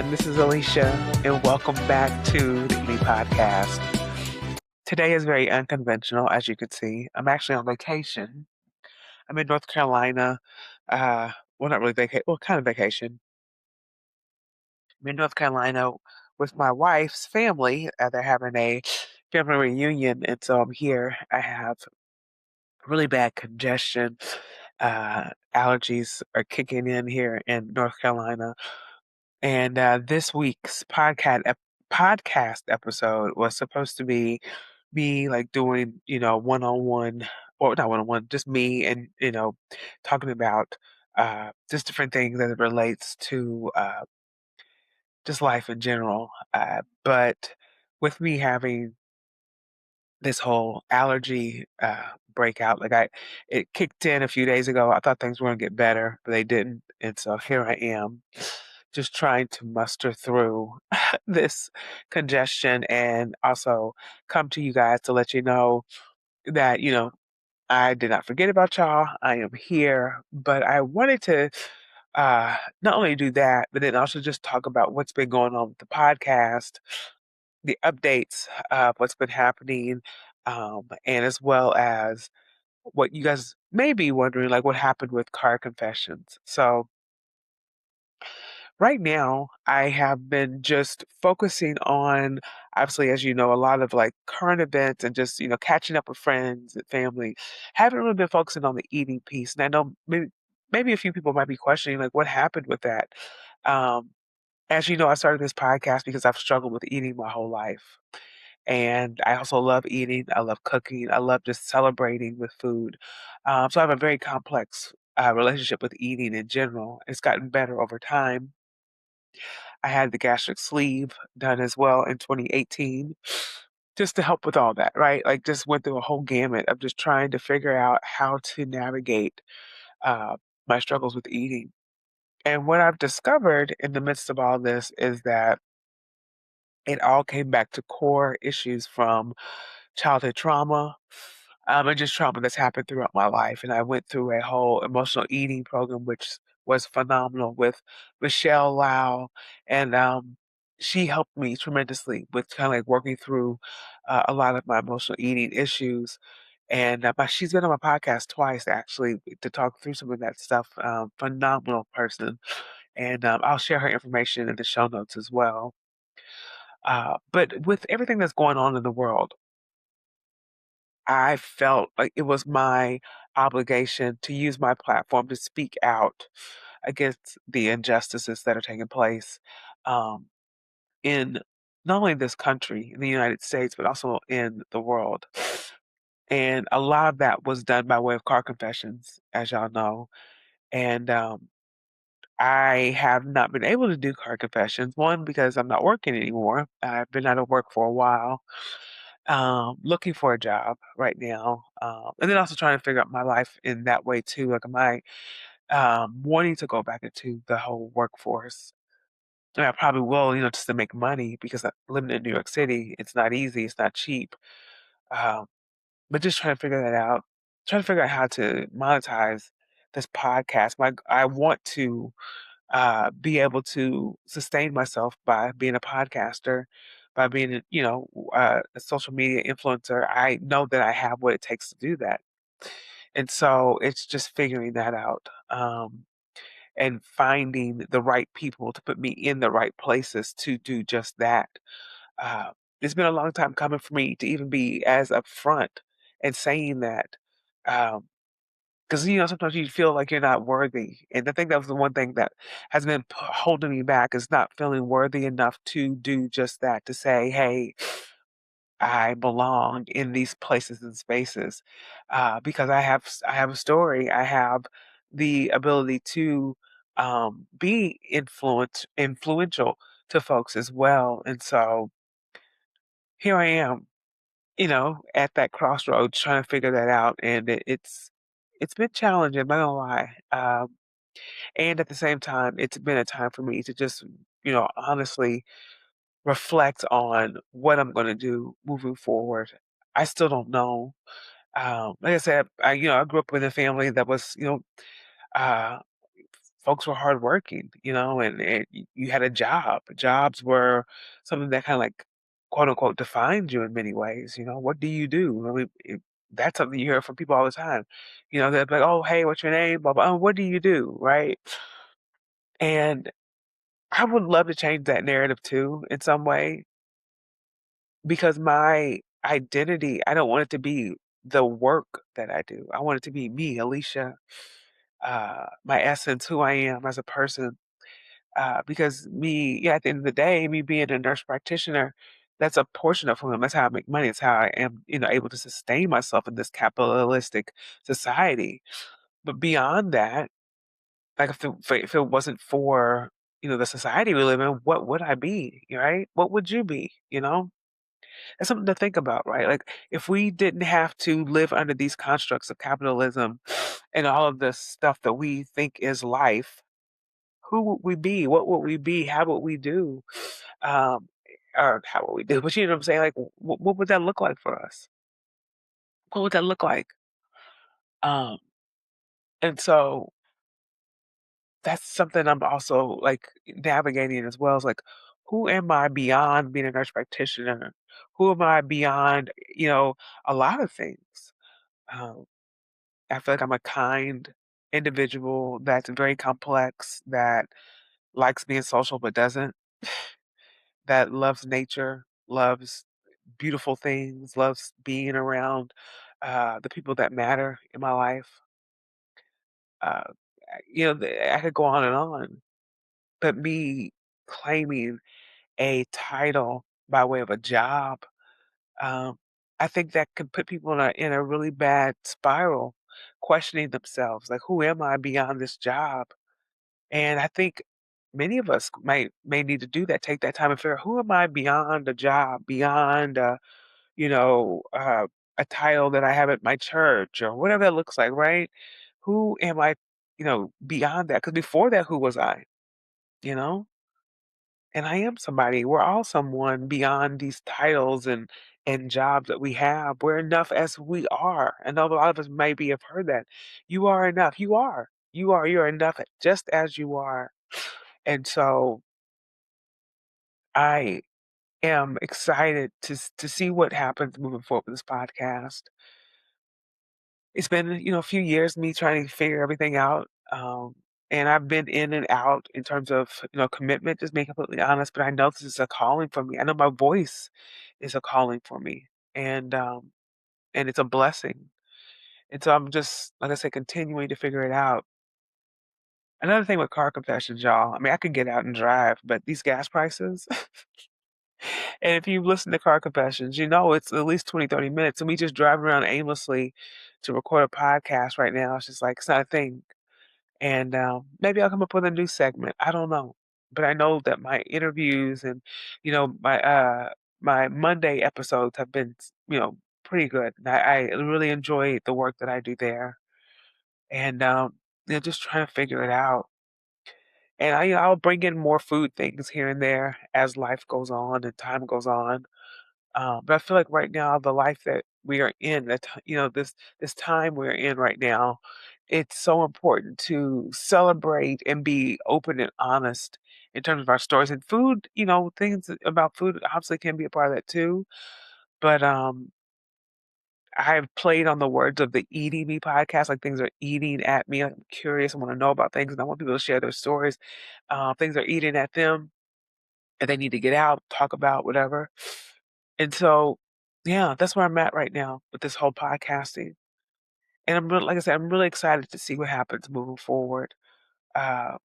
This is Alicia, and welcome back to the podcast. Today is very unconventional, as you can see. I'm actually on vacation. I'm in North Carolina. Well, not really vacation, well, kind of vacation. I'm in North Carolina with my wife's family. They're having a family reunion, and so I'm here. I have really bad congestion. Allergies are kicking in here in North Carolina. And this week's podcast episode was supposed to be me like doing, one on one, or not one on one, just me and, talking about just different things as it relates to just life in general. But with me having this whole allergy breakout, it kicked in a few days ago. I thought things were going to get better, but they didn't. And so here I am just trying to muster through this congestion and also come to you guys to let you know that, I did not forget about y'all. I am here, but I wanted to not only do that, but then also just talk about what's been going on with the podcast, the updates of what's been happening, and as well as what you guys may be wondering, like what happened with car confessions. So, right now, I have been just focusing on, obviously, as you know, a lot of like current events and just, catching up with friends and family. Haven't really been focusing on the eating piece. And I know maybe a few people might be questioning like what happened with that. Um, as you know, I started this podcast because I've struggled with eating my whole life. And I also love eating. I love cooking. I love just celebrating with food. So I have a very complex relationship with eating in general. It's gotten better over time. I had the gastric sleeve done as well in 2018 just to help with all that, right? Like just went through a whole gamut of just trying to figure out how to navigate uh, my struggles with eating. And what I've discovered in the midst of all this is that it all came back to core issues from childhood trauma, and just trauma that's happened throughout my life. And I went through a whole emotional eating program, which was phenomenal with Michelle Lau, and she helped me tremendously with kind of like working through a lot of my emotional eating issues. And she's been on my podcast twice actually to talk through some of that stuff. Phenomenal person, and I'll share her information in the show notes as well. But with everything that's going on in the world, I felt like it was my obligation to use my platform to speak out against the injustices that are taking place um, in not only this country, in the United States, but also in the world. And a lot of that was done by way of car confessions, as y'all know. And I have not been able to do car confessions. One, because I'm not working anymore. I've been out of work for a while, looking for a job right now, and then also trying to figure out my life in that way too. Like, am I wanting to go back into the whole workforce? And I probably will, just to make money because living in New York City, it's not easy, it's not cheap. Um, but just trying to figure that out, trying to figure out how to monetize this podcast. I want to be able to sustain myself by being a podcaster, by being, a social media influencer. I know that I have what it takes to do that. And so it's just figuring that out and finding the right people to put me in the right places to do just that. Uh, it's been a long time coming for me to even be as upfront and saying that. Um, 'Cause, sometimes you feel like you're not worthy, and I think that was the one thing that has been holding me back is not feeling worthy enough to do just that, to say, "Hey, I belong in these places and spaces," because I have a story, I have the ability to, be influential to folks as well, and so here I am, at that crossroads trying to figure that out, and it's been challenging, I'm not gonna lie. And at the same time, it's been a time for me to just, honestly reflect on what I'm gonna do moving forward. I still don't know. Like I said, I grew up with a family that was, uh, folks were hardworking, and you had a job. Jobs were something that kind of like quote unquote defined you in many ways. What do you do? I mean, that's something you hear from people all the time. They're like, "Oh, hey, what's your name?" Blah blah. Oh, what do you do? Right? And I would love to change that narrative too in some way because my identity, I don't want it to be the work that I do. I want it to be me, Alicia, my essence, who I am as a person. Because me, yeah, at the end of the day, me being a nurse practitioner, that's a portion of who I am. That's how I make money. It's how I am, able to sustain myself in this capitalistic society. But beyond that, like if it wasn't for the society we live in, what would I be? Right? What would you be? That's something to think about, right? Like if we didn't have to live under these constructs of capitalism and all of this stuff that we think is life, who would we be? What would we be? How would we do? Um, or how would we do? But you know what I'm saying? Like, what would that look like for us? What would that look like? Um, and so that's something I'm also like navigating as well. Is like, who am I beyond being a nurse practitioner? Who am I beyond, a lot of things? Um, I feel like I'm a kind individual that's very complex, that likes being social but doesn't, that loves nature, loves beautiful things, loves being around the people that matter in my life. I could go on and on, but me claiming a title by way of a job, um, I think that can put people in a really bad spiral, questioning themselves, like, who am I beyond this job? And I think many of us may need to do that, take that time and figure out who am I beyond a job, beyond you know, uh, a title that I have at my church or whatever that looks like, right? Who am I, beyond that? Because before that, who was I? You know? And I am somebody. We're all someone beyond these titles and jobs that we have. We're enough as we are. I know a lot of us maybe have heard that. You are enough. You are. You are. You're enough just as you are. And so I am excited to see what happens moving forward with this podcast. It's been, a few years me trying to figure everything out. And I've been in and out in terms of, commitment, just being completely honest, but I know this is a calling for me. I know my voice is a calling for me. And it's a blessing. And so I'm just, like I said, continuing to figure it out. Another thing with car confessions, y'all. I mean, I could get out and drive, but these gas prices, and if you listen to car confessions, it's at least 20, 30 minutes. And we just drive around aimlessly to record a podcast right now. It's just like, it's not a thing. And maybe I'll come up with a new segment. I don't know. But I know that my interviews and, my Monday episodes have been, pretty good. And I really enjoy the work that I do there. And, just trying to figure it out. And I'll bring in more food things here and there as life goes on and time goes on. But I feel like right now, the life that we are in, this time we're in right now, it's so important to celebrate and be open and honest in terms of our stories. And food, things about food obviously can be a part of that too. But I've played on the words of the Eating Me podcast, like things are eating at me. I'm curious, I want to know about things, and I want people to share their stories. Things are eating at them, and they need to get out, talk about whatever. And so, yeah, that's where I'm at right now with this whole podcasting. And I'm really, like I said, I'm really excited to see what happens moving forward. Uh,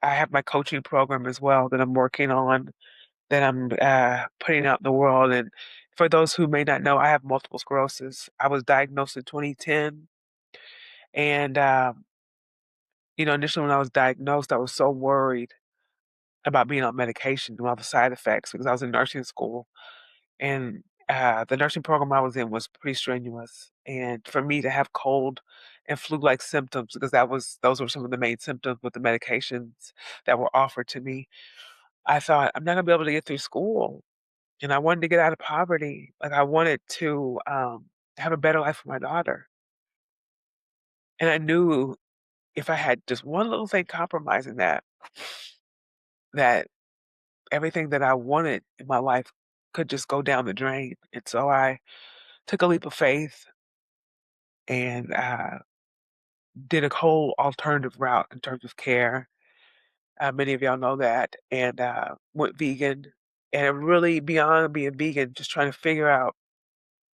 I have my coaching program as well that I'm working on, that I'm putting out in the world. And for those who may not know, I have multiple sclerosis. I was diagnosed in 2010. And, initially when I was diagnosed, I was so worried about being on medication and all the side effects because I was in nursing school. And the nursing program I was in was pretty strenuous. And for me to have cold and flu-like symptoms, because those were some of the main symptoms with the medications that were offered to me, I thought I'm not gonna be able to get through school. And I wanted to get out of poverty. Like I wanted to have a better life for my daughter. And I knew if I had just one little thing compromising that, that everything that I wanted in my life could just go down the drain. And so I took a leap of faith and did a whole alternative route in terms of care. Many of y'all know that, and went vegan. And really, beyond being vegan, just trying to figure out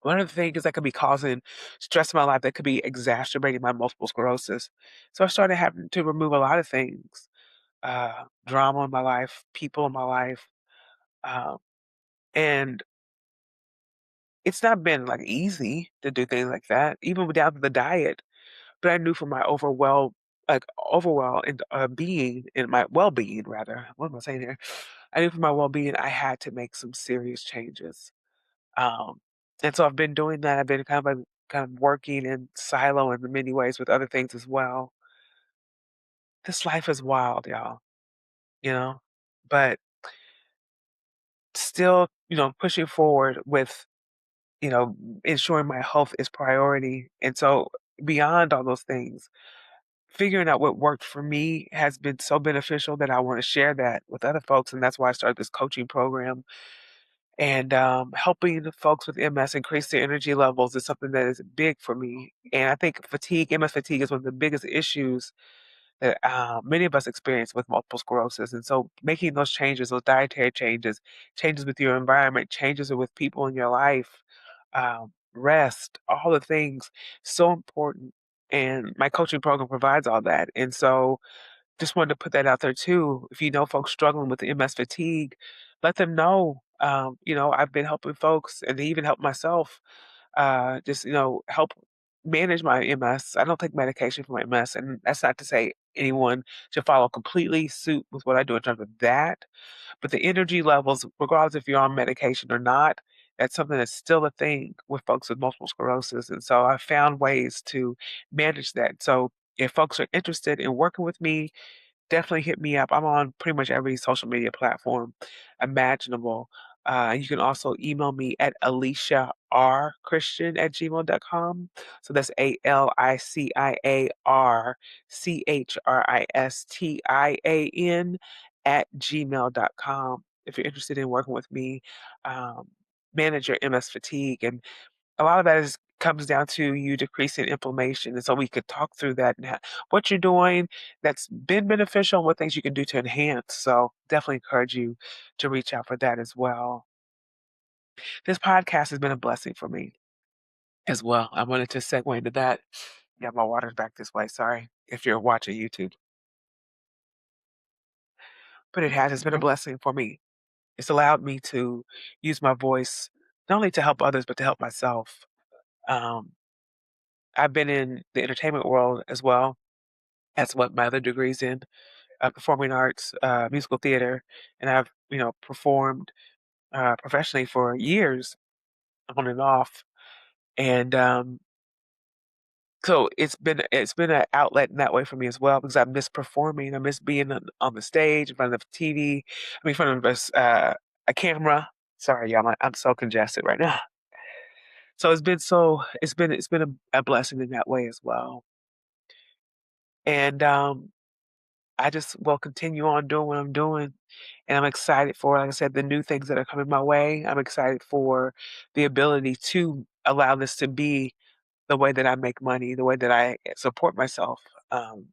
what are the things that could be causing stress in my life that could be exacerbating my multiple sclerosis. So I started having to remove a lot of things, drama in my life, people in my life, um, and it's not been like easy to do things like that, even down to the diet. But I knew for my overall and being and my well-being rather. What am I saying here? I knew for my well-being I had to make some serious changes. Um, and so I've been doing that. I've been kind of working in silo in many ways with other things as well. This life is wild, y'all, you know, but still, pushing forward with, ensuring my health is priority. And so beyond all those things, figuring out what worked for me has been so beneficial that I want to share that with other folks. And that's why I started this coaching program. And helping the folks with MS increase their energy levels is something that is big for me. And I think MS fatigue is one of the biggest issues that many of us experience with multiple sclerosis. And so making those changes, those dietary changes, changes with your environment, changes with people in your life, rest, all the things, so important. And my coaching program provides all that. And so just wanted to put that out there too. If you know folks struggling with MS fatigue, let them know. I've been helping folks and even help myself, just, help manage my MS. I don't take medication for my MS. And that's not to say anyone should follow completely suit with what I do in terms of that. But the energy levels, regardless if you're on medication or not, that's something that's still a thing with folks with multiple sclerosis. And so I found ways to manage that. So if folks are interested in working with me, definitely hit me up. I'm on pretty much every social media platform imaginable. You can also email me at aliciarchristian@gmail.com. So that's ALICIARCHRISTIAN @gmail.com. If you're interested in working with me, um, manage your MS fatigue. And a lot of that is comes down to you decreasing inflammation, and so we could talk through that and what you're doing that's been beneficial and what things you can do to enhance. So definitely encourage you to reach out for that as well. This podcast has been a blessing for me as well. I wanted to segue into that. Yeah, my water's back this way. Sorry if you're watching YouTube, but it's been a blessing for me. It's allowed me to use my voice not only to help others but to help myself. Um, I've been in the entertainment world as well. That's what my other degree's in, performing arts, musical theater, and I've, performed, professionally for years on and off. And, so it's been an outlet in that way for me as well because I miss performing. I miss being on the stage, in front of TV, I mean, in front of a camera. Sorry, y'all, I'm so congested right now. So it's been a blessing in that way as well. And, I just will continue on doing what I'm doing, and I'm excited for, like I said, the new things that are coming my way. I'm excited for the ability to allow this to be the way that I make money, the way that I support myself, um,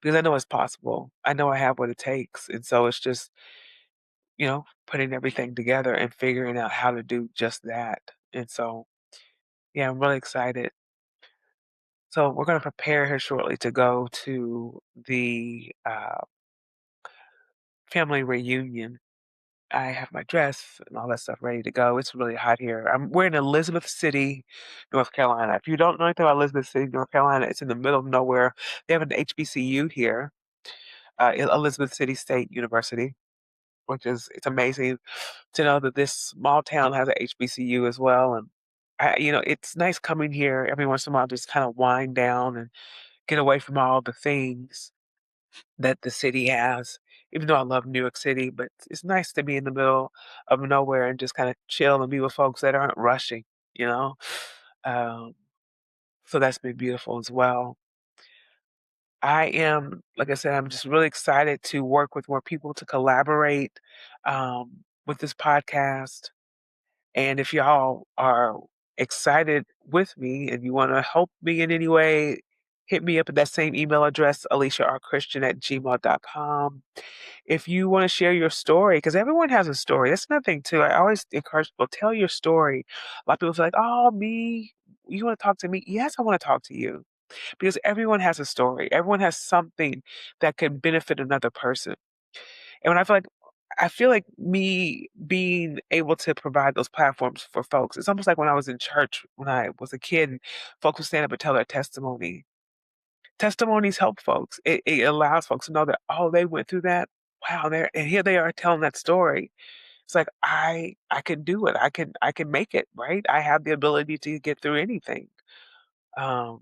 because I know it's possible. I know I have what it takes, and so it's just, putting everything together and figuring out how to do just that. And so, yeah, I'm really excited. So we're gonna prepare here shortly to go to the family reunion. I have my dress and all that stuff ready to go. It's really hot here. We're in Elizabeth City, North Carolina. If you don't know anything about Elizabeth City, North Carolina, it's in the middle of nowhere. They have an HBCU here, Elizabeth City State University, which is it's amazing to know that this small town has a HBCU as well. And it's nice coming here every once in a while, just kind of wind down and get away from all the things that the city has. Even though I love New York City, but it's nice to be in the middle of nowhere and just kind of chill and be with folks that aren't rushing, you know? Um, so that's been beautiful as well. I am, like I said, I'm just really excited to work with more people to collaborate with this podcast. And if y'all are excited with me and you want to help me in any way, hit me up at that same email address, aliciarchristian@gmail.com. If you want to share your story, because everyone has a story. That's another thing too. I always encourage people, tell your story. A lot of people say like, oh, me, you want to talk to me? Yes, I want to talk to you. Because everyone has a story. Everyone has something that can benefit another person. And when I feel like me being able to provide those platforms for folks, it's almost like when I was in church when I was a kid and folks would stand up and tell their testimony. Testimonies help folks. It allows folks to know that, oh, they went through that. Wow, there and here they are telling that story. It's like I can do it. I can make it, right? I have the ability to get through anything. Um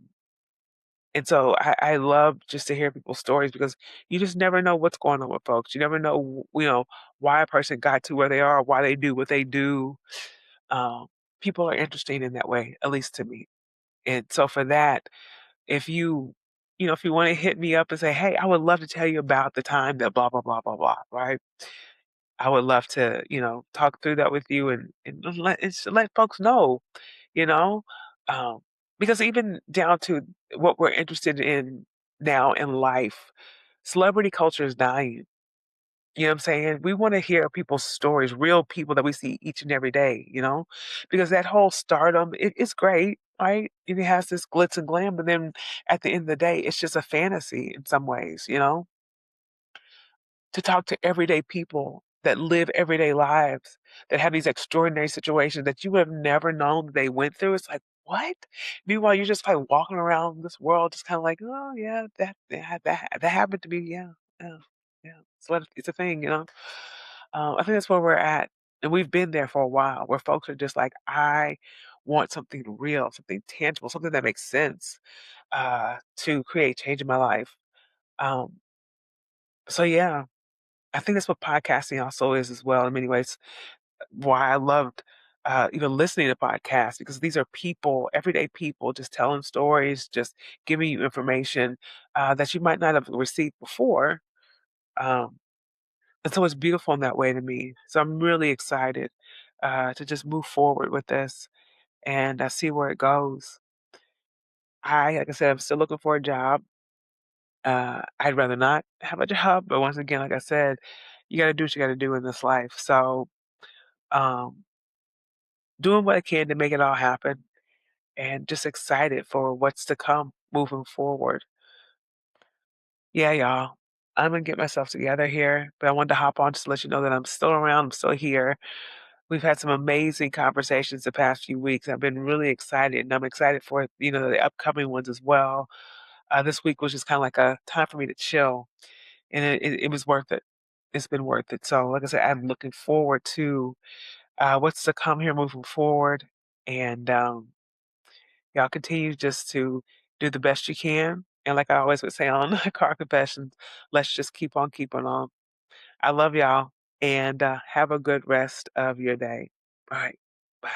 and so I love just to hear people's stories because you just never know what's going on with folks. You never know, why a person got to where they are, why they do what they do. Um, People are interesting in that way, at least to me. And so for that, if if you want to hit me up and say, hey, I would love to tell you about the time that blah, blah, blah, blah, blah, right? I would love to, talk through that with you and let folks know, you know, um, because even down to what we're interested in now in life, celebrity culture is dying. You know what I'm saying? We want to hear people's stories, real people that we see each and every day, because that whole stardom, it's great, right? And it has this glitz and glam, but then at the end of the day, it's just a fantasy in some ways, to talk to everyday people that live everyday lives, that have these extraordinary situations that you would have never known they went through. It's like, what? Meanwhile, you're just like walking around this world, just kind of like, oh yeah, that happened to me. Yeah, yeah, yeah. It's a thing, I think that's where we're at, and we've been there for a while, where folks are just like, I want something real, something tangible, something that makes sense to create change in my life. Um, so yeah, I think that's what podcasting also is as well in many ways. Why I loved even listening to podcasts because these are people, everyday people, just telling stories, just giving you information that you might not have received before. Um, and so it's beautiful in that way to me. So I'm really excited to just move forward with this and see where it goes. Like I said, I'm still looking for a job. I'd rather not have a job, but once again, like I said, you got to do what you got to do in this life. So um, doing what I can to make it all happen and just excited for what's to come moving forward. Yeah, y'all. I'm gonna get myself together here, but I wanted to hop on just to let you know that I'm still around, I'm still here. We've had some amazing conversations the past few weeks. I've been really excited, and I'm excited for the upcoming ones as well. This week was just kind of like a time for me to chill, and it was worth it. It's been worth it. So, like I said, I'm looking forward to what's to come here moving forward, and y'all continue just to do the best you can. And like I always would say on Car Confessions, let's just keep on keeping on. I love y'all and have a good rest of your day. All right. Bye.